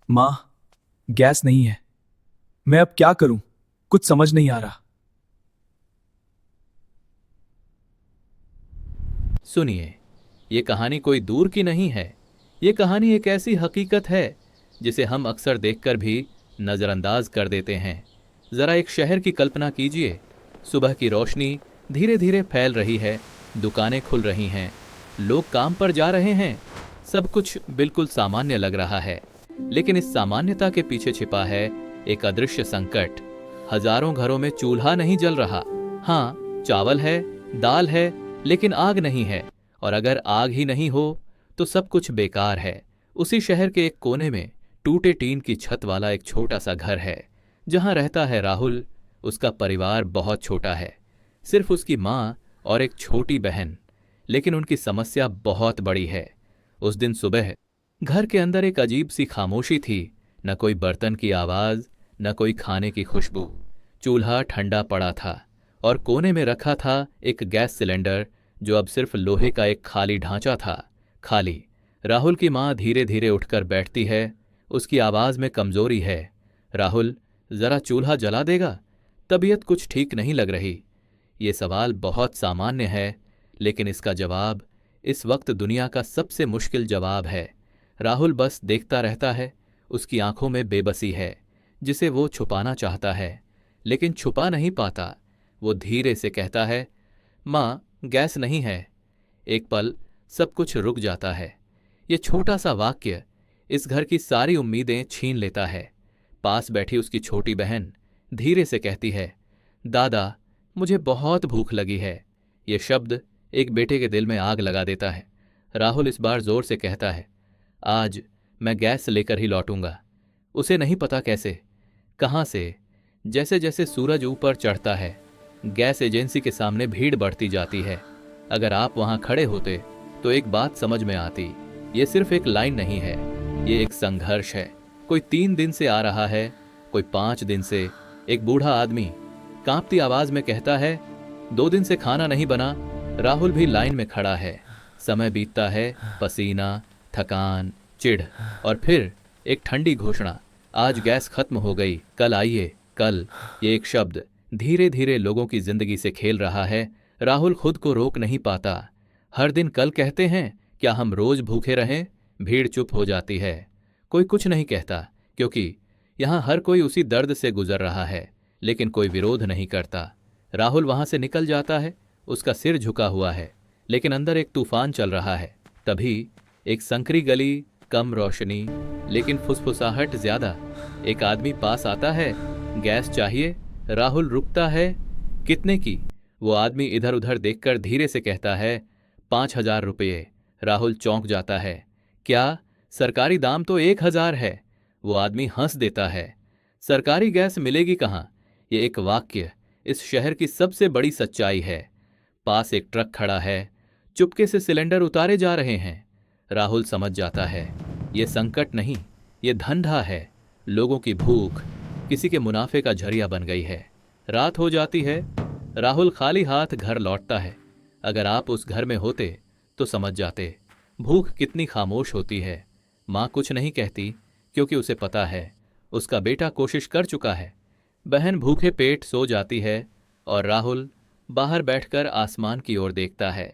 माँ, गैस नहीं है। मैं अब क्या करूं? कुछ समझ नहीं आ रहा। सुनिए, ये कहानी कोई दूर की नहीं है। ये कहानी एक ऐसी हकीकत है जिसे हम अक्सर देखकर भी नज़रअंदाज कर देते हैं। ज़रा एक शहर की कल्पना कीजिए। सुबह की रोशनी धीरे धीरे फैल रही है, दुकानें खुल रही हैं, लोग काम पर जा रहे हैं। सब कुछ बिल्कुल सामान्य लग रहा है। लेकिन इस सामान्यता के पीछे छिपा है एक अदृश्य संकट। हजारों घरों में चूल्हा नहीं जल रहा। हाँ, चावल है, दाल है, लेकिन आग नहीं है। और अगर आग ही नहीं हो तो सब कुछ बेकार है। उसी शहर के एक कोने में टूटे टीन की छत वाला एक छोटा सा घर है, जहां रहता है राहुल। उसका परिवार बहुत छोटा है, सिर्फ उसकी माँ और एक छोटी बहन। लेकिन उनकी समस्या बहुत बड़ी है। उस दिन सुबह घर के अंदर एक अजीब सी खामोशी थी। न कोई बर्तन की आवाज, न कोई खाने की खुशबू। चूल्हा ठंडा पड़ा था और कोने में रखा था एक गैस सिलेंडर, जो अब सिर्फ लोहे का एक खाली ढांचा था। खाली। राहुल की माँ धीरे धीरे उठकर बैठती है। उसकी आवाज में कमजोरी है। राहुल, जरा चूल्हा जला देगा? तबीयत कुछ ठीक नहीं लग रही। ये सवाल बहुत सामान्य है, लेकिन इसका जवाब इस वक्त दुनिया का सबसे मुश्किल जवाब है। राहुल बस देखता रहता है। उसकी आंखों में बेबसी है, जिसे वो छुपाना चाहता है, लेकिन छुपा नहीं पाता। वो धीरे से कहता है, माँ, गैस नहीं है। एक पल सब कुछ रुक जाता है। ये छोटा सा वाक्य इस घर की सारी उम्मीदें छीन लेता है। पास बैठी उसकी छोटी बहन धीरे से कहती है, दादा, मुझे बहुत भूख लगी है। ये शब्द एक बेटे के दिल में आग लगा देता है। राहुल इस बार जोर से कहता है, आज मैं गैस लेकर ही लौटूंगा। उसे नहीं पता कैसे, कहाँ से। जैसे जैसे सूरज ऊपर चढ़ता है, गैस एजेंसी के सामने भीड़ बढ़ती जाती है। अगर आप वहां खड़े होते तो एक बात समझ में आती। ये सिर्फ एक लाइन नहीं है, ये एक संघर्ष है। कोई 3 दिन से आ रहा है, कोई 5 दिन से। एक बूढ़ा आदमी कांपती आवाज में कहता है, 2 दिन से खाना नहीं बना। राहुल भी लाइन में खड़ा है। समय बीतता है, पसीना, थकान, चिढ़, और फिर एक ठंडी घोषणा, आज गैस खत्म हो गई, कल आइए, कल। ये एक शब्द धीरे धीरे लोगों की जिंदगी से खेल रहा है। राहुल खुद को रोक नहीं पाता। हर दिन कल कहते हैं, क्या हम रोज भूखे रहें? भीड़ चुप हो जाती है। कोई कुछ नहीं कहता, क्योंकि यहां हर कोई उसी दर्द से गुजर रहा है। लेकिन कोई विरोध नहीं करता। राहुल वहां से निकल जाता है। उसका सिर झुका हुआ है, लेकिन अंदर एक तूफान चल रहा है। तभी एक संकरी गली, कम रोशनी, लेकिन फुसफुसाहट ज्यादा। एक आदमी पास आता है, गैस चाहिए? राहुल रुकता है। कितने की? वो आदमी इधर उधर देखकर धीरे से कहता है, 5,000 रुपये। राहुल चौंक जाता है। क्या? सरकारी दाम तो 1,000 है। वो आदमी हंस देता है। सरकारी गैस मिलेगी कहाँ? ये एक वाक्य इस शहर की सबसे बड़ी सच्चाई है। पास एक ट्रक खड़ा है, चुपके से सिलेंडर उतारे जा रहे हैं। राहुल समझ जाता है, ये संकट नहीं, ये धंधा है। लोगों की भूख किसी के मुनाफे का जरिया बन गई है। रात हो जाती है। राहुल खाली हाथ घर लौटता है। अगर आप उस घर में होते तो समझ जाते भूख कितनी खामोश होती है। माँ कुछ नहीं कहती, क्योंकि उसे पता है उसका बेटा कोशिश कर चुका है। बहन भूखे पेट सो जाती है और राहुल बाहर बैठकर आसमान की ओर देखता है।